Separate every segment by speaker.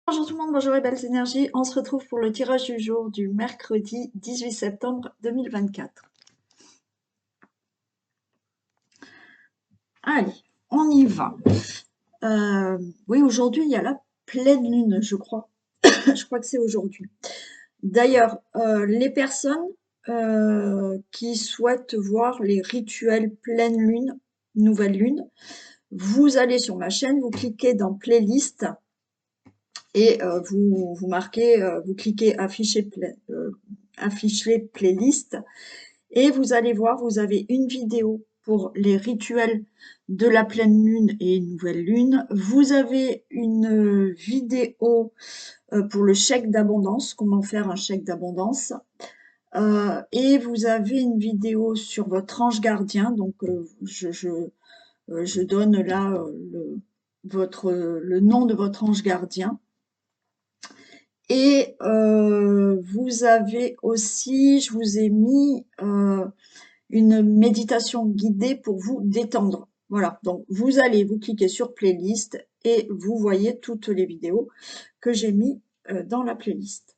Speaker 1: Bonjour tout le monde, bonjour les belles énergies. On se retrouve pour le tirage du jour du mercredi 18 septembre 2024. Allez, on y va. Oui, aujourd'hui, il y a la pleine lune, je crois. Je crois que c'est aujourd'hui. D'ailleurs, les personnes qui souhaitent voir les rituels pleine lune, nouvelle lune, vous allez sur ma chaîne, vous cliquez dans playlist et vous marquez, vous cliquez afficher playlist et vous allez voir, vous avez une vidéo pour les rituels de la pleine lune et nouvelle lune. Vous avez une vidéo pour le chèque d'abondance, comment faire un chèque d'abondance. Et vous avez une vidéo sur votre ange gardien. Donc, je donne là le nom de votre ange gardien. Et vous avez aussi, je vous ai mis une méditation guidée pour vous détendre. Voilà, donc vous allez vous cliquer sur playlist et vous voyez toutes les vidéos que j'ai mis dans la playlist.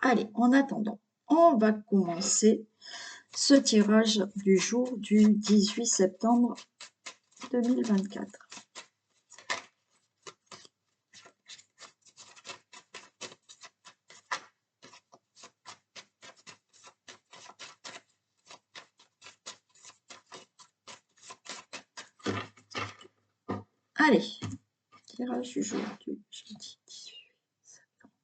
Speaker 1: Allez, en attendant, on va commencer ce tirage du jour du 18 septembre 2024. Allez, tirage du jour du jeudi 18 septembre.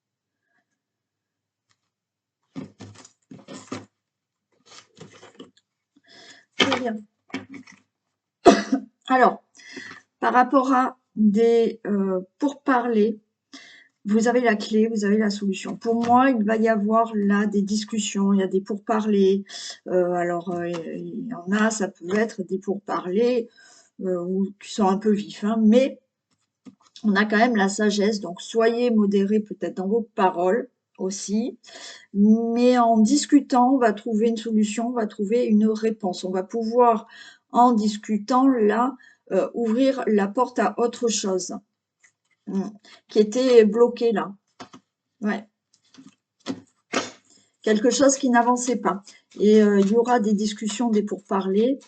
Speaker 1: Très bien. Alors, par rapport à des pourparlers, vous avez la clé, vous avez la solution. Pour moi, il va y avoir là des discussions, il y a des pourparlers. Il y en a, ça peut être des pourparlers qui sont un peu vifs, hein, mais on a quand même la sagesse. Donc, soyez modérés peut-être dans vos paroles aussi. Mais en discutant, on va trouver une solution, on va trouver une réponse. On va pouvoir, en discutant, là, ouvrir la porte à autre chose qui était bloqué là. Ouais. Quelque chose qui n'avançait pas. Et il y aura des discussions, des pourparlers,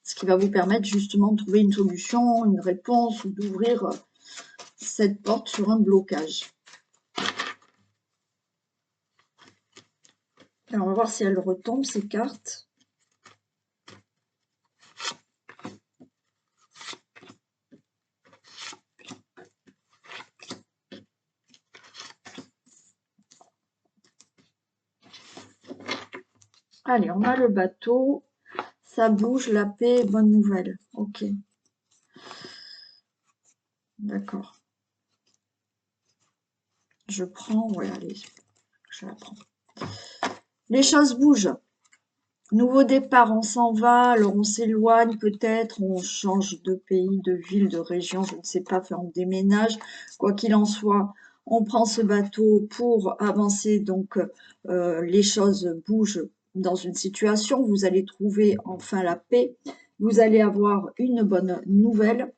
Speaker 1: ce qui va vous permettre justement de trouver une solution, une réponse ou d'ouvrir cette porte sur un blocage. Alors, on va voir si elles retombent, ces cartes. Allez, on a le bateau. Ça bouge, la paix, bonne nouvelle. Ok. D'accord. Je prends, ouais, allez, je la prends. Les choses bougent. Nouveau départ, on s'en va, alors on s'éloigne peut-être, on change de pays, de ville, de région, je ne sais pas, enfin on déménage. Quoi qu'il en soit, on prend ce bateau pour avancer, donc les choses bougent dans une situation, vous allez trouver enfin la paix, vous allez avoir une bonne nouvelle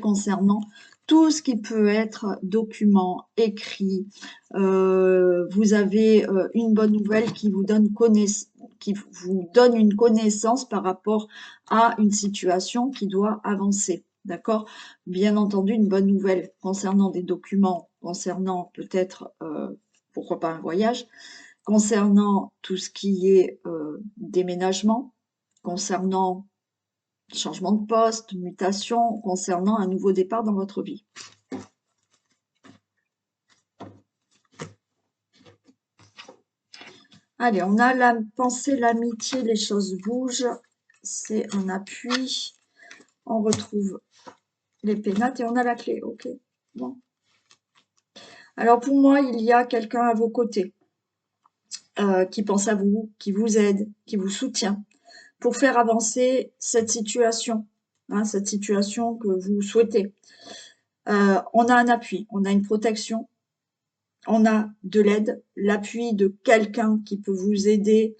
Speaker 1: concernant tout ce qui peut être document, écrit. Vous avez une bonne nouvelle qui vous donne une connaissance par rapport à une situation qui doit avancer. D'accord? Bien entendu, une bonne nouvelle concernant des documents, concernant peut-être, pourquoi pas un voyage, concernant tout ce qui est déménagement, concernant changement de poste, mutation, concernant un nouveau départ dans votre vie. Allez, on a la pensée, l'amitié, les choses bougent. C'est un appui. On retrouve les pénates et on a la clé. Ok, bon. Alors pour moi, il y a quelqu'un à vos côtés qui pense à vous, qui vous aide, qui vous soutient pour faire avancer cette situation que vous souhaitez. On a un appui, on a une protection, on a de l'aide, l'appui de quelqu'un qui peut vous aider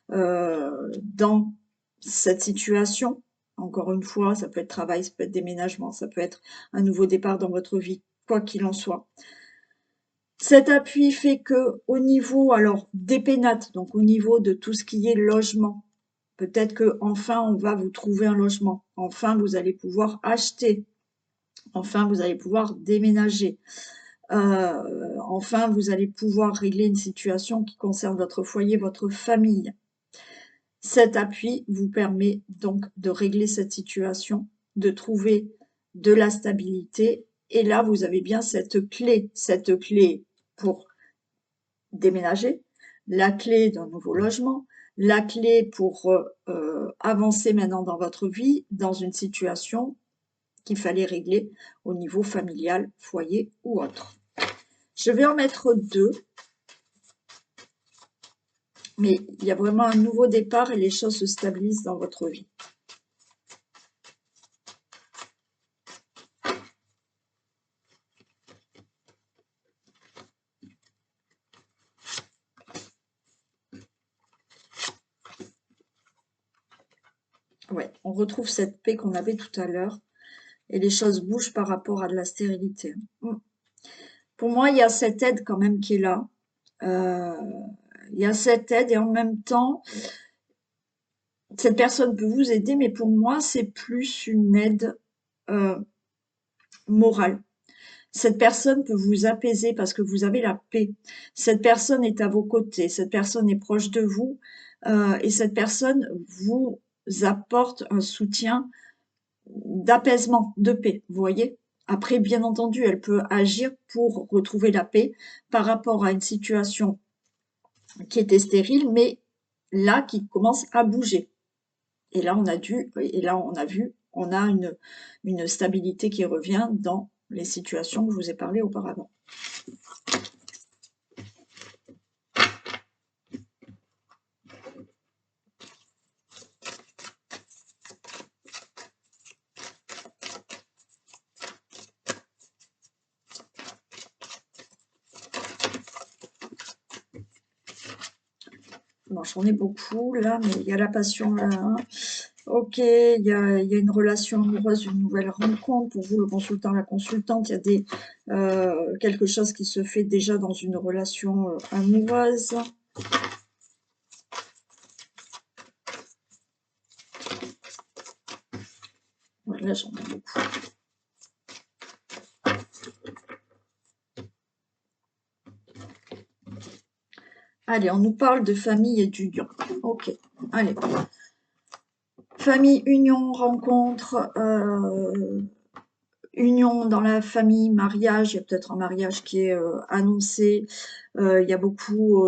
Speaker 1: dans cette situation, Encore une fois, ça peut être travail, ça peut être déménagement, ça peut être un nouveau départ dans votre vie, quoi qu'il en soit. Cet appui fait que au niveau alors des pénates, donc au niveau de tout ce qui est logement, peut-être que enfin on va vous trouver un logement, enfin vous allez pouvoir acheter, enfin vous allez pouvoir déménager, enfin vous allez pouvoir régler une situation qui concerne votre foyer, votre famille. Cet appui vous permet donc de régler cette situation, de trouver de la stabilité. Et là, vous avez bien cette clé pour déménager, la clé d'un nouveau logement, la clé pour avancer maintenant dans votre vie, dans une situation qu'il fallait régler au niveau familial, foyer ou autre. Je vais en mettre deux. Mais il y a vraiment un nouveau départ et les choses se stabilisent dans votre vie. Ouais, on retrouve cette paix qu'on avait tout à l'heure et les choses bougent par rapport à de la stérilité. Pour moi, il y a cette aide quand même qui est là. Il y a cette aide et en même temps, cette personne peut vous aider, mais pour moi, c'est plus une aide morale. Cette personne peut vous apaiser parce que vous avez la paix. Cette personne est à vos côtés, cette personne est proche de vous et cette personne vous apporte un soutien d'apaisement, de paix, vous voyez? Après, bien entendu, elle peut agir pour retrouver la paix par rapport à une situation qui était stérile, mais là, qui commence à bouger. Et là, on a vu, on a une stabilité qui revient dans les situations que je vous ai parlé auparavant. Bon, j'en ai beaucoup là, mais il y a la passion là. Hein. Ok, il y a une relation amoureuse, une nouvelle rencontre. Pour vous, le consultant, la consultante, il y a quelque chose qui se fait déjà dans une relation amoureuse. Voilà, j'en ai beaucoup. Allez, on nous parle de famille et d'union. Ok, allez. Famille, union, rencontre, union dans la famille, mariage. Il y a peut-être un mariage qui est annoncé. Il y a beaucoup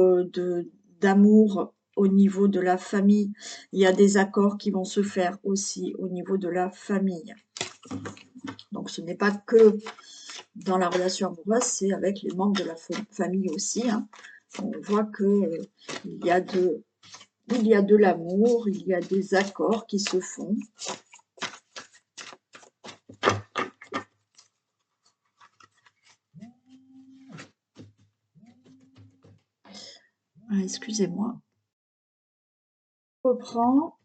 Speaker 1: d'amour au niveau de la famille. Il y a des accords qui vont se faire aussi au niveau de la famille. Donc, ce n'est pas que dans la relation amoureuse, c'est avec les membres de la famille aussi. Hein. On voit qu'il y a de l'amour, il y a des accords qui se font. Ah, excusez-moi. Je reprends.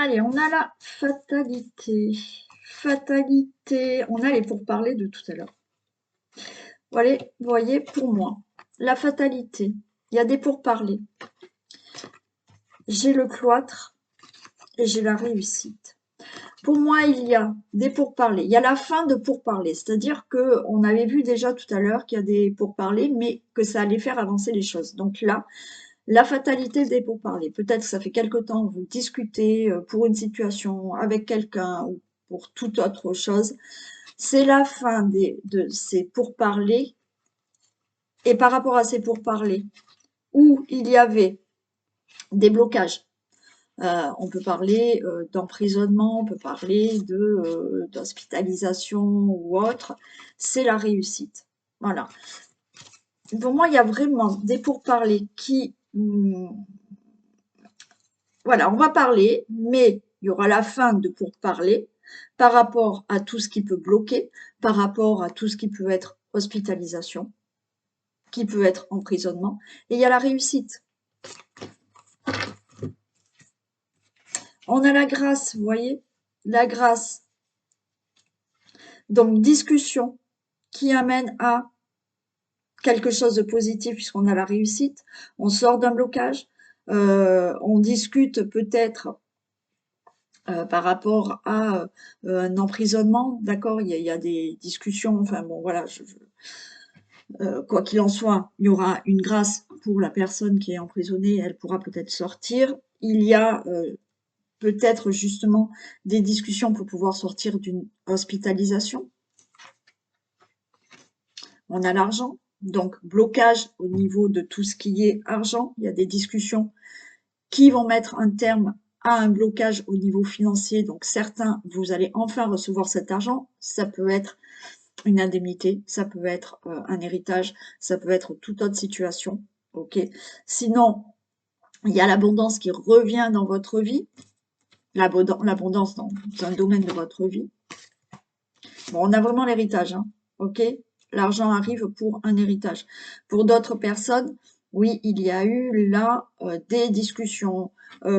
Speaker 1: Allez, on a la fatalité. Fatalité. On a les pourparlers de tout à l'heure. Voilà, vous voyez, pour moi, la fatalité. Il y a des pourparlers. J'ai le cloître et j'ai la réussite. Pour moi, il y a des pourparlers. Il y a la fin de pourparlers. C'est-à-dire qu'on avait vu déjà tout à l'heure qu'il y a des pourparlers, mais que ça allait faire avancer les choses. Donc là, la fatalité des pourparlers. Peut-être que ça fait quelque temps que vous discutez pour une situation avec quelqu'un ou pour toute autre chose. C'est la fin de ces pourparlers. Et par rapport à ces pourparlers, où il y avait des blocages, on peut parler d'emprisonnement, on peut parler d'hospitalisation ou autre, c'est la réussite. Voilà. Pour moi, il y a vraiment des pourparlers qui... voilà, on va parler, mais il y aura la fin de pourparlers. par rapport à tout ce qui peut bloquer, par rapport à tout ce qui peut être hospitalisation, qui peut être emprisonnement, et il y a la réussite. On a la grâce, vous voyez, la grâce. Donc, discussion qui amène à quelque chose de positif puisqu'on a la réussite, on sort d'un blocage, on discute peut-être par rapport à un emprisonnement, d'accord, il y a des discussions, enfin bon voilà, quoi qu'il en soit, il y aura une grâce pour la personne qui est emprisonnée, elle pourra peut-être sortir. Il y a peut-être justement des discussions pour pouvoir sortir d'une hospitalisation. On a l'argent, donc blocage au niveau de tout ce qui est argent. Il y a des discussions qui vont mettre un terme à un blocage au niveau financier. Donc certains, vous allez enfin recevoir cet argent. Ça peut être une indemnité, ça peut être un héritage, ça peut être toute autre situation. Ok. Sinon, il y a l'abondance qui revient dans votre vie, l'abondance dans un domaine de votre vie. Bon, on a vraiment l'héritage, hein, ok. L'argent arrive pour un héritage. Pour d'autres personnes, oui, il y a eu là des discussions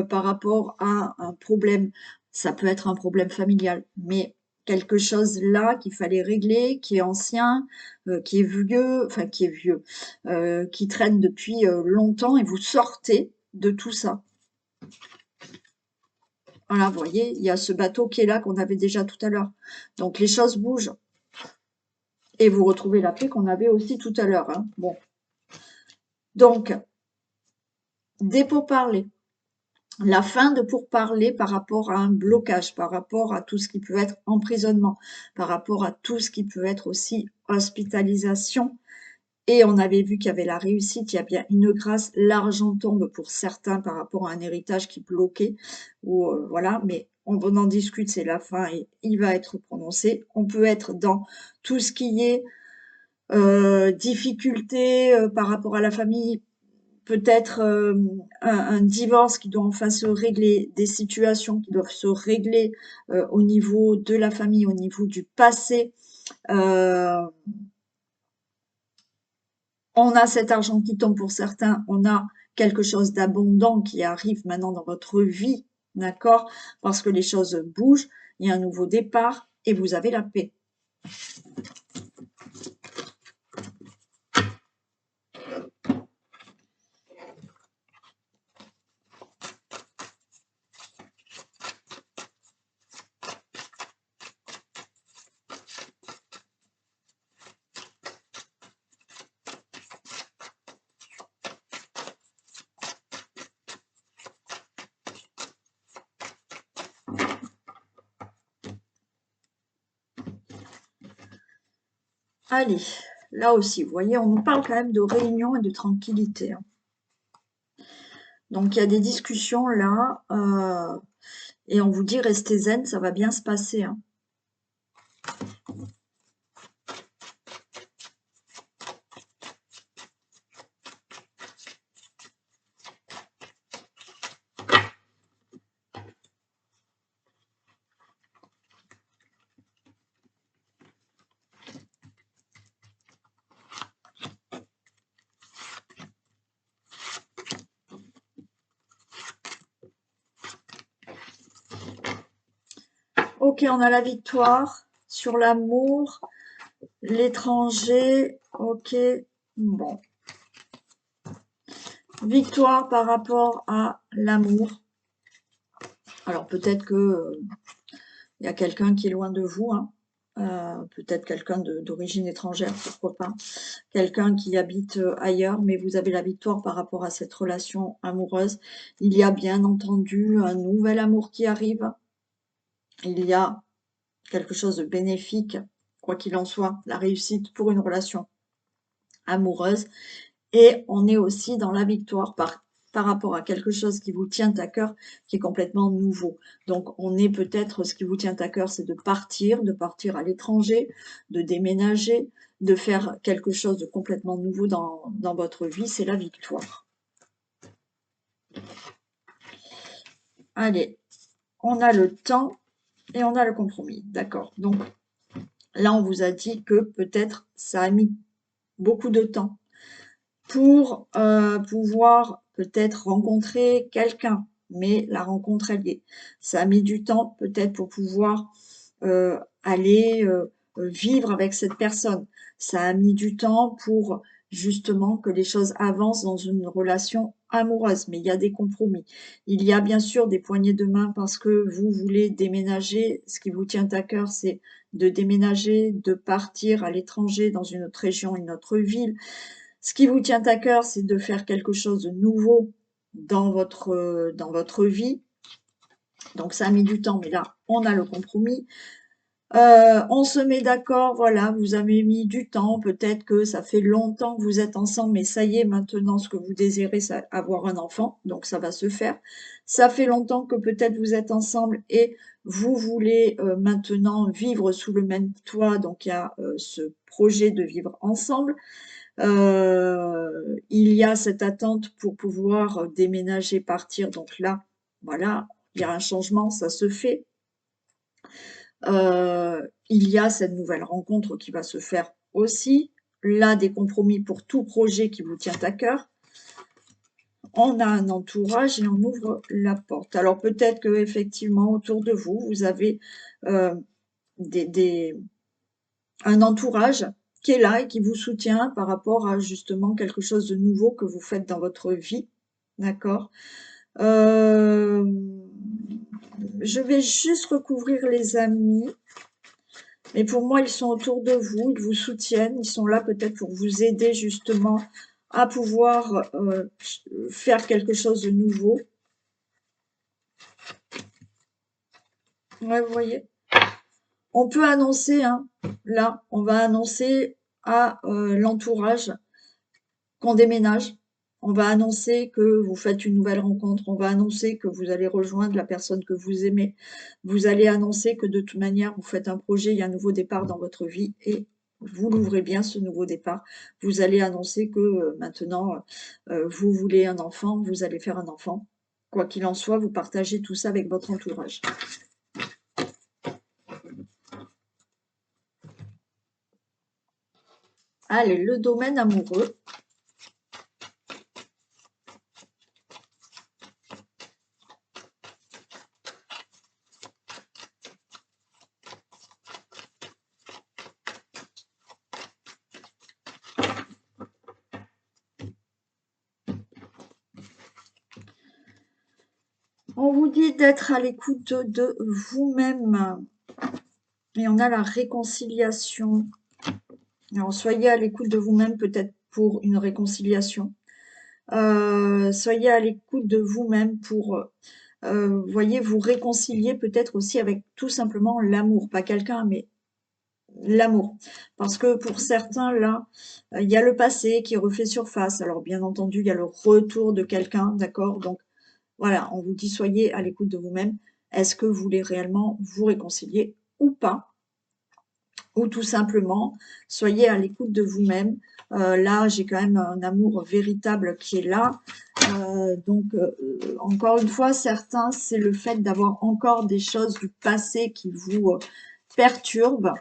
Speaker 1: par rapport à un problème. Ça peut être un problème familial, mais quelque chose là qu'il fallait régler, qui est ancien, qui est vieux, enfin qui est vieux, qui traîne depuis longtemps et vous sortez de tout ça. Voilà, vous voyez, il y a ce bateau qui est là qu'on avait déjà tout à l'heure. Donc les choses bougent. Et vous retrouvez la paix qu'on avait aussi tout à l'heure. Hein. Bon. Donc, des pourparlers. La fin de pourparlers par rapport à un blocage, par rapport à tout ce qui peut être emprisonnement, par rapport à tout ce qui peut être aussi hospitalisation. Et on avait vu qu'il y avait la réussite, il y a bien une grâce. L'argent tombe pour certains par rapport à un héritage qui bloquait. Ou, voilà, mais on en discute, c'est la fin et il va être prononcé. On peut être dans tout ce qui est difficultés par rapport à la famille, peut-être un divorce qui doit enfin se régler, des situations qui doivent se régler au niveau de la famille, au niveau du passé. On a cet argent qui tombe pour certains, on a quelque chose d'abondant qui arrive maintenant dans votre vie, d'accord? Parce que les choses bougent, il y a un nouveau départ et vous avez la paix. Allez, là aussi, vous voyez, on nous parle quand même de réunion et de tranquillité. Hein. Donc, il y a des discussions là, et on vous dit restez zen, ça va bien se passer. Hein. Ok, on a la victoire sur l'amour, l'étranger, ok, bon. Victoire par rapport à l'amour. Alors peut-être que y a quelqu'un qui est loin de vous, hein. Peut-être quelqu'un d'origine étrangère, pourquoi pas. Quelqu'un qui habite ailleurs, mais vous avez la victoire par rapport à cette relation amoureuse. Il y a bien entendu un nouvel amour qui arrive. Il y a quelque chose de bénéfique, quoi qu'il en soit, la réussite pour une relation amoureuse. Et on est aussi dans la victoire par rapport à quelque chose qui vous tient à cœur, qui est complètement nouveau. Donc, on est peut-être, ce qui vous tient à cœur, c'est de partir à l'étranger, de déménager, de faire quelque chose de complètement nouveau dans votre vie, c'est la victoire. Allez, on a le temps et on a le compromis. D'accord. Donc, là, on vous a dit que peut-être ça a mis beaucoup de temps pour pouvoir peut-être rencontrer quelqu'un, mais la rencontre, elle y est. Ça a mis du temps peut-être pour pouvoir aller vivre avec cette personne. Ça a mis du temps pour justement que les choses avancent dans une relation amoureuse, mais il y a des compromis. Il y a bien sûr des poignées de main parce que vous voulez déménager. Ce qui vous tient à cœur, c'est de déménager, de partir à l'étranger, dans une autre région, une autre ville. Ce qui vous tient à cœur, c'est de faire quelque chose de nouveau dans votre vie. Donc ça a mis du temps, mais là, on a le compromis. On se met d'accord, voilà, vous avez mis du temps, peut-être que ça fait longtemps que vous êtes ensemble, mais ça y est, maintenant, ce que vous désirez, c'est avoir un enfant, donc ça va se faire. Ça fait longtemps que peut-être vous êtes ensemble et vous voulez maintenant vivre sous le même toit, donc il y a ce projet de vivre ensemble. Il y a cette attente pour pouvoir déménager, partir. Donc là, voilà, il y a un changement, ça se fait. Il y a cette nouvelle rencontre qui va se faire aussi. Là, des compromis pour tout projet qui vous tient à cœur. On a un entourage et on ouvre la porte. Alors peut-être que effectivement autour de vous, vous avez euh, un entourage qui est là et qui vous soutient par rapport à justement quelque chose de nouveau que vous faites dans votre vie. D'accord. Je vais juste recouvrir les amis. Mais pour moi, ils sont autour de vous, ils vous soutiennent, ils sont là peut-être pour vous aider justement à pouvoir faire quelque chose de nouveau. Ouais, vous voyez. On peut annoncer, hein, là, on va annoncer à l'entourage qu'on déménage. On va annoncer que vous faites une nouvelle rencontre. On va annoncer que vous allez rejoindre la personne que vous aimez. Vous allez annoncer que de toute manière, vous faites un projet, il y a un nouveau départ dans votre vie et vous l'ouvrez bien, ce nouveau départ. Vous allez annoncer que maintenant, vous voulez un enfant, vous allez faire un enfant. Quoi qu'il en soit, vous partagez tout ça avec votre entourage. Allez, le domaine amoureux. On vous dit d'être à l'écoute de vous-même. Et on a la réconciliation. Alors, soyez à l'écoute de vous-même, peut-être pour une réconciliation. Soyez à l'écoute de vous-même pour, voyez, vous réconcilier peut-être aussi avec tout simplement l'amour. Pas quelqu'un, mais l'amour. Parce que pour certains, là, il y a le passé qui refait surface. Alors, bien entendu, il y a le retour de quelqu'un, d'accord? Donc, voilà, on vous dit soyez à l'écoute de vous-même. Est-ce que vous voulez réellement vous réconcilier ou pas? Ou tout simplement, soyez à l'écoute de vous-même. Là, j'ai quand même un amour véritable qui est là. Donc, encore une fois, certains, c'est le fait d'avoir encore des choses du passé qui vous perturbent,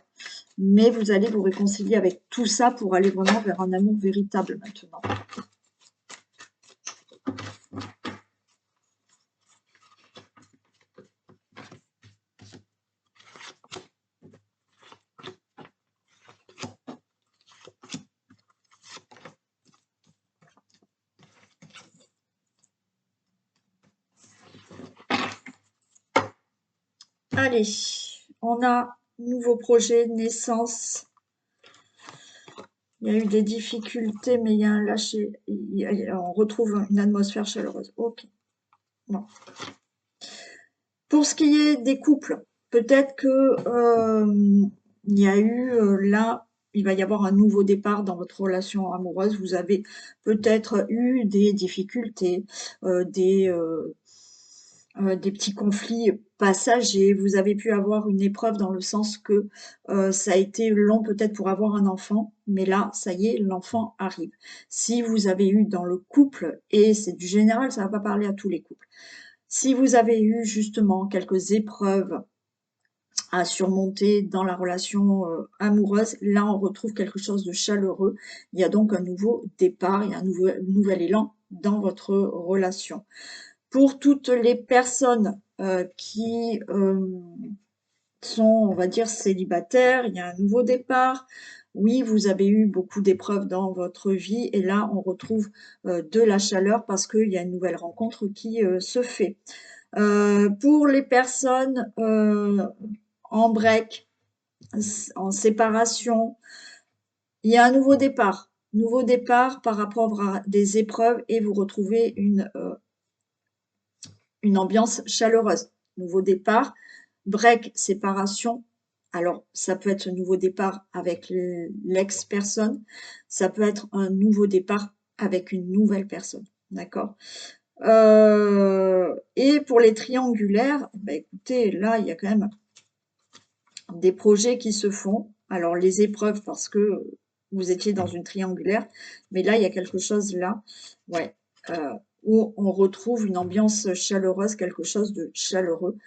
Speaker 1: mais vous allez vous réconcilier avec tout ça pour aller vraiment vers un amour véritable maintenant. Allez, on a nouveau projet, naissance. Il y a eu des difficultés, mais il y a un lâcher. On retrouve une atmosphère chaleureuse. Ok. Bon. Pour ce qui est des couples, peut-être que il y a eu là, il va y avoir un nouveau départ dans votre relation amoureuse. Vous avez peut-être eu des difficultés, des petits conflits passagers. Vous avez pu avoir une épreuve dans le sens que ça a été long peut-être pour avoir un enfant, mais là, ça y est, l'enfant arrive. Si vous avez eu dans le couple, et c'est du général, ça ne va pas parler à tous les couples, si vous avez eu justement quelques épreuves à surmonter dans la relation amoureuse. Là, on retrouve quelque chose de chaleureux. Il y a donc un nouveau départ, il y a un nouvel élan dans votre relation. Pour toutes les personnes qui sont, on va dire, célibataires, il y a un nouveau départ. Oui, vous avez eu beaucoup d'épreuves dans votre vie et là, on retrouve de la chaleur parce qu'il y a une nouvelle rencontre qui se fait. Pour les personnes en break, en séparation, il y a un nouveau départ par rapport à des épreuves et vous retrouvez une ambiance chaleureuse. Nouveau départ, break, séparation. Alors, ça peut être un nouveau départ avec l'ex-personne, ça peut être un nouveau départ avec une nouvelle personne, d'accord? Et pour les triangulaires, bah écoutez, là, il y a quand même des projets qui se font. Alors, les épreuves, parce que vous étiez dans une triangulaire, mais là, il y a quelque chose là, ouais, où on retrouve une ambiance chaleureuse, quelque chose de chaleureux.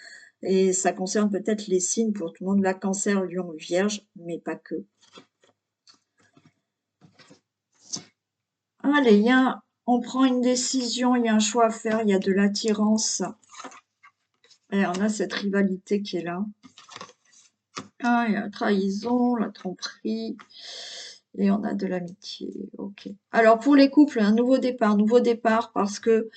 Speaker 1: Et ça concerne peut-être les signes pour tout le monde, là, Cancer, Lion, Vierge, mais pas que. Allez, on prend une décision, il y a un choix à faire, il y a de l'attirance. Et on a cette rivalité qui est là. Ah, il y a la trahison, la tromperie, et on a de l'amitié. Ok. Alors pour les couples, un nouveau départ parce que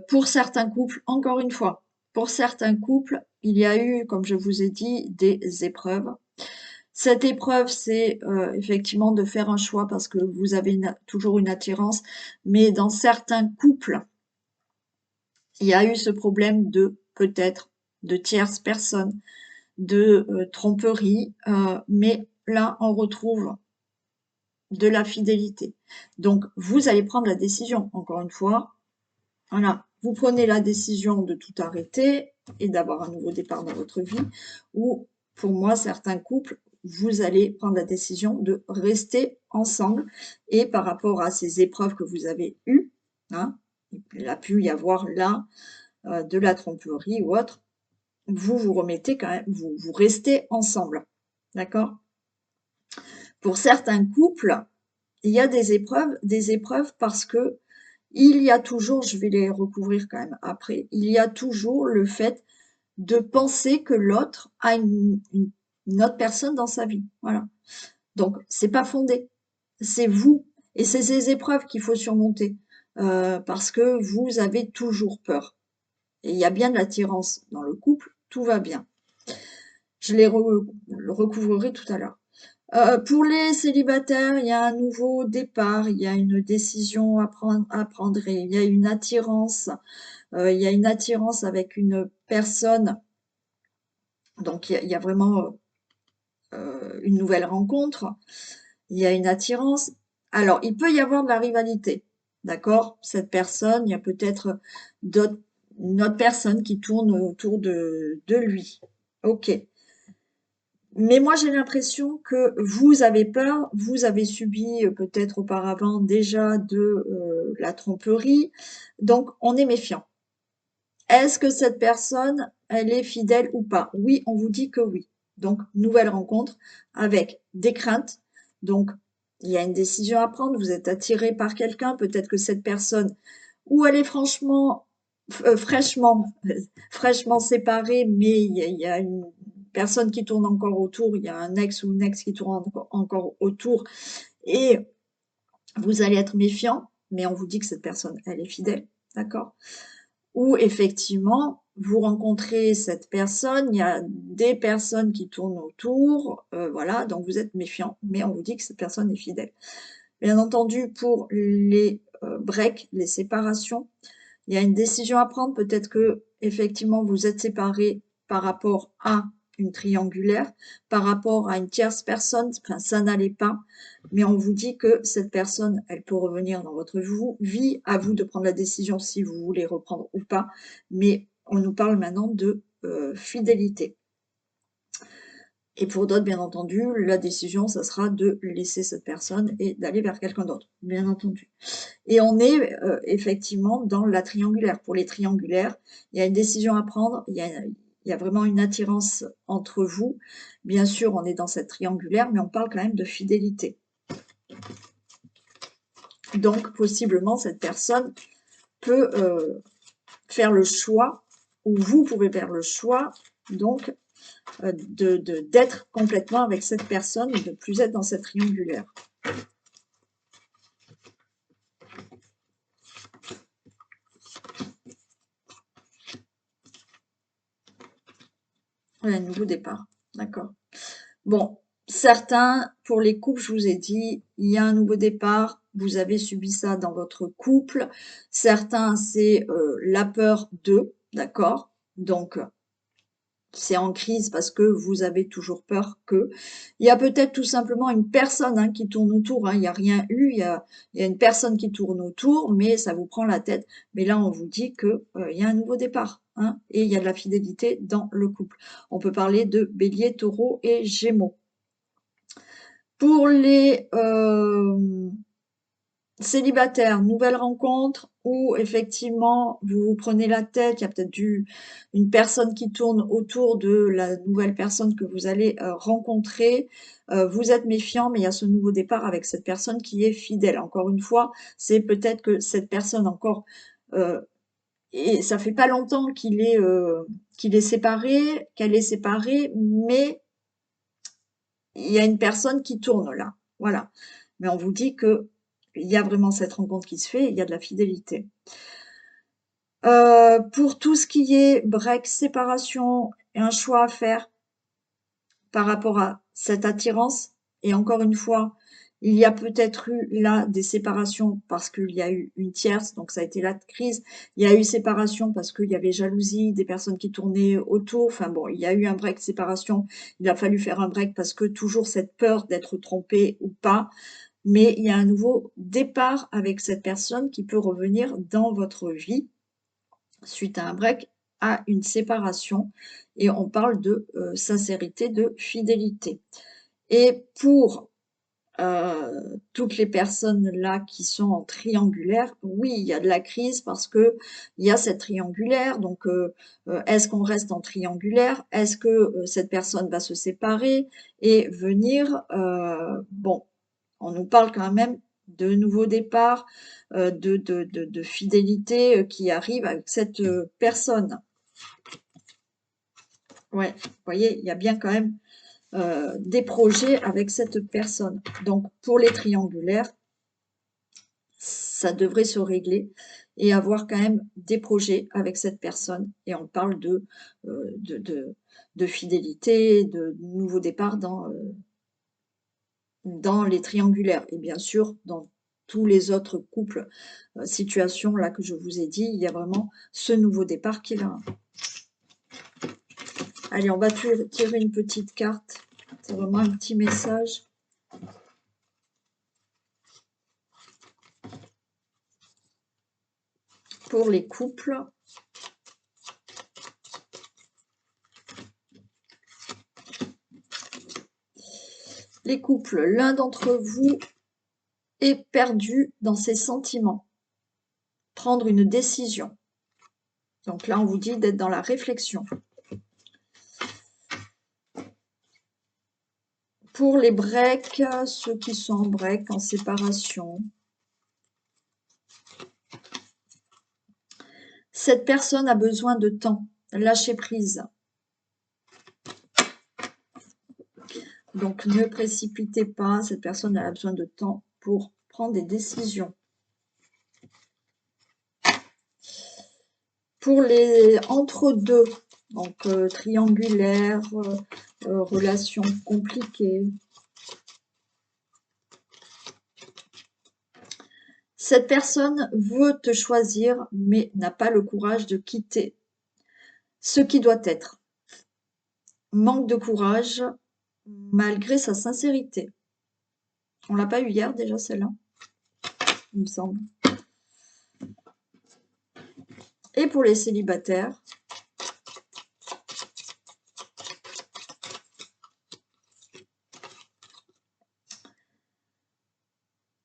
Speaker 1: pour certains couples, encore une fois, pour certains couples, il y a eu, comme je vous ai dit, des épreuves. Cette épreuve, c'est effectivement de faire un choix parce que vous avez toujours une attirance, mais dans certains couples, il y a eu ce problème de peut-être de tierces personnes, de tromperie, mais là, on retrouve de la fidélité. Donc, vous allez prendre la décision, encore une fois, voilà, vous prenez la décision de tout arrêter et d'avoir un nouveau départ dans votre vie, ou pour moi, certains couples, vous allez prendre la décision de rester ensemble et par rapport à ces épreuves que vous avez eues, hein, il a pu y avoir là de la tromperie ou autre, vous vous remettez quand même, vous restez ensemble, d'accord? Pour certains couples, il y a des épreuves parce que il y a toujours, je vais les recouvrir quand même après, il y a toujours le fait de penser que l'autre a une autre personne dans sa vie. Voilà. Donc, c'est pas fondé. C'est vous. Et c'est ces épreuves qu'il faut surmonter. Parce que vous avez toujours peur. Et il y a bien de l'attirance dans le couple, tout va bien. Je le recouvrerai tout à l'heure. Pour les célibataires, il y a un nouveau départ, il y a une décision à prendre et il y a une attirance. Il y a une attirance avec une personne. Donc, il y a vraiment une nouvelle rencontre. Il y a une attirance. Alors, il peut y avoir de la rivalité. D'accord? Cette personne, il y a peut-être une autre personne qui tourne autour de lui. Ok. Mais moi, j'ai l'impression que vous avez peur, vous avez subi peut-être auparavant déjà de la tromperie, donc on est méfiant. Est-ce que cette personne, elle est fidèle ou pas? Oui, on vous dit que oui. Donc, nouvelle rencontre avec des craintes. Donc, il y a une décision à prendre, vous êtes attiré par quelqu'un, peut-être que cette personne, ou elle est fraîchement séparée, mais il y a une personne qui tourne encore autour, il y a un ex ou une ex qui tourne encore autour, et vous allez être méfiant, mais on vous dit que cette personne, elle est fidèle, d'accord? Ou effectivement, vous rencontrez cette personne, il y a des personnes qui tournent autour, voilà, donc vous êtes méfiant, mais on vous dit que cette personne est fidèle. Bien entendu, pour les breaks, les séparations, il y a une décision à prendre. Peut-être que effectivement vous êtes séparés par rapport à une triangulaire, par rapport à une tierce personne, enfin, ça n'allait pas, mais on vous dit que cette personne, elle peut revenir dans votre vie, à vous de prendre la décision si vous voulez reprendre ou pas, mais on nous parle maintenant de fidélité. Et pour d'autres, bien entendu, la décision, ça sera de laisser cette personne et d'aller vers quelqu'un d'autre, bien entendu. Et on est effectivement dans la triangulaire. Pour les triangulaires, il y a une décision à prendre, il Il y a vraiment une attirance entre vous. Bien sûr, on est dans cette triangulaire, mais on parle quand même de fidélité. Donc, possiblement, cette personne peut faire le choix, ou vous pouvez faire le choix, donc, d'être complètement avec cette personne et de ne plus être dans cette triangulaire. Ouais, un nouveau départ, d'accord. Bon, certains, pour les couples, je vous ai dit, il y a un nouveau départ, vous avez subi ça dans votre couple. Certains, c'est la peur d'eux, d'accord? Donc, c'est en crise parce que vous avez toujours peur que. Il y a peut-être tout simplement une personne hein, qui tourne autour, hein. Il n'y a rien eu, il y a une personne qui tourne autour, mais ça vous prend la tête. Mais là, on vous dit que il y a un nouveau départ, hein, et il y a de la fidélité dans le couple. On peut parler de Bélier, Taureau et Gémeaux. Pour les célibataire, nouvelle rencontre où effectivement vous vous prenez la tête, il y a peut-être une personne qui tourne autour de la nouvelle personne que vous allez rencontrer. Vous êtes méfiant, mais il y a ce nouveau départ avec cette personne qui est fidèle. Encore une fois, c'est peut-être que cette personne encore, et ça fait pas longtemps qu'il est séparé, qu'elle est séparée, mais il y a une personne qui tourne là. Voilà. Mais on vous dit que il y a vraiment cette rencontre qui se fait, il y a de la fidélité. Pour tout ce qui est break, séparation et un choix à faire par rapport à cette attirance, et encore une fois, il y a peut-être eu là des séparations parce qu'il y a eu une tierce, donc ça a été la crise. Il y a eu séparation parce qu'il y avait jalousie, des personnes qui tournaient autour. Enfin bon, il y a eu un break, séparation. Il a fallu faire un break parce que toujours cette peur d'être trompé ou pas. Mais il y a un nouveau départ avec cette personne qui peut revenir dans votre vie suite à un break, à une séparation. Et on parle de sincérité, de fidélité. Et pour toutes les personnes là qui sont en triangulaire, oui, il y a de la crise parce que il y a cette triangulaire. Donc, est-ce qu'on reste en triangulaire? Est-ce que cette personne va se séparer et venir bon, on nous parle quand même de nouveaux départs, de fidélité qui arrive avec cette personne. Ouais, vous voyez, il y a bien quand même des projets avec cette personne. Donc, pour les triangulaires, ça devrait se régler et avoir quand même des projets avec cette personne. Et on parle de fidélité, de nouveaux départs dans les triangulaires. Et bien sûr, dans tous les autres couples, situations là que je vous ai dit, il y a vraiment ce nouveau départ qui est là. Allez, on va tirer une petite carte. C'est vraiment un petit message. Pour les couples. Les couples, l'un d'entre vous est perdu dans ses sentiments. Prendre une décision. Donc là, on vous dit d'être dans la réflexion. Pour les breaks, ceux qui sont en break, en séparation. Cette personne a besoin de temps. Lâcher prise. Donc, ne précipitez pas. Cette personne a besoin de temps pour prendre des décisions. Pour les entre-deux, donc triangulaire, relations compliquées. Cette personne veut te choisir, mais n'a pas le courage de quitter ce qui doit être. Manque de courage, malgré sa sincérité. On l'a pas eu hier déjà celle-là, il me semble. Et pour les célibataires,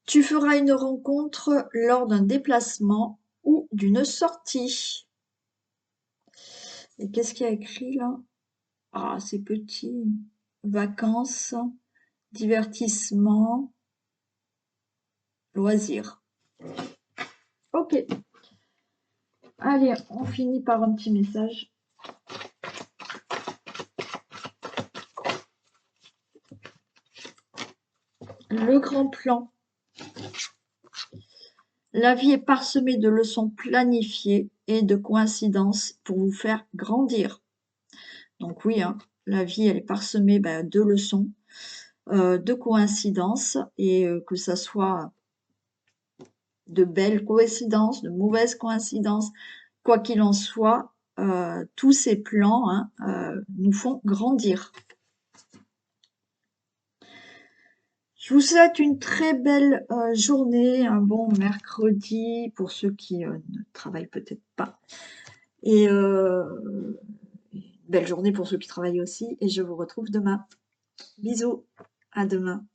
Speaker 1: tu feras une rencontre lors d'un déplacement ou d'une sortie. Et qu'est-ce qu'il y a écrit là? Ah, c'est petit. Vacances, divertissement, loisirs. Ok. Allez, on finit par un petit message. Le grand plan. La vie est parsemée de leçons planifiées et de coïncidences pour vous faire grandir. Donc oui, hein, la vie, elle est parsemée de leçons, de coïncidences, et que ça soit de belles coïncidences, de mauvaises coïncidences, quoi qu'il en soit, tous ces plans hein, nous font grandir. Je vous souhaite une très belle journée, un bon mercredi pour ceux qui ne travaillent peut-être pas. Et belle journée pour ceux qui travaillent aussi. Et je vous retrouve demain. Bisous, à demain.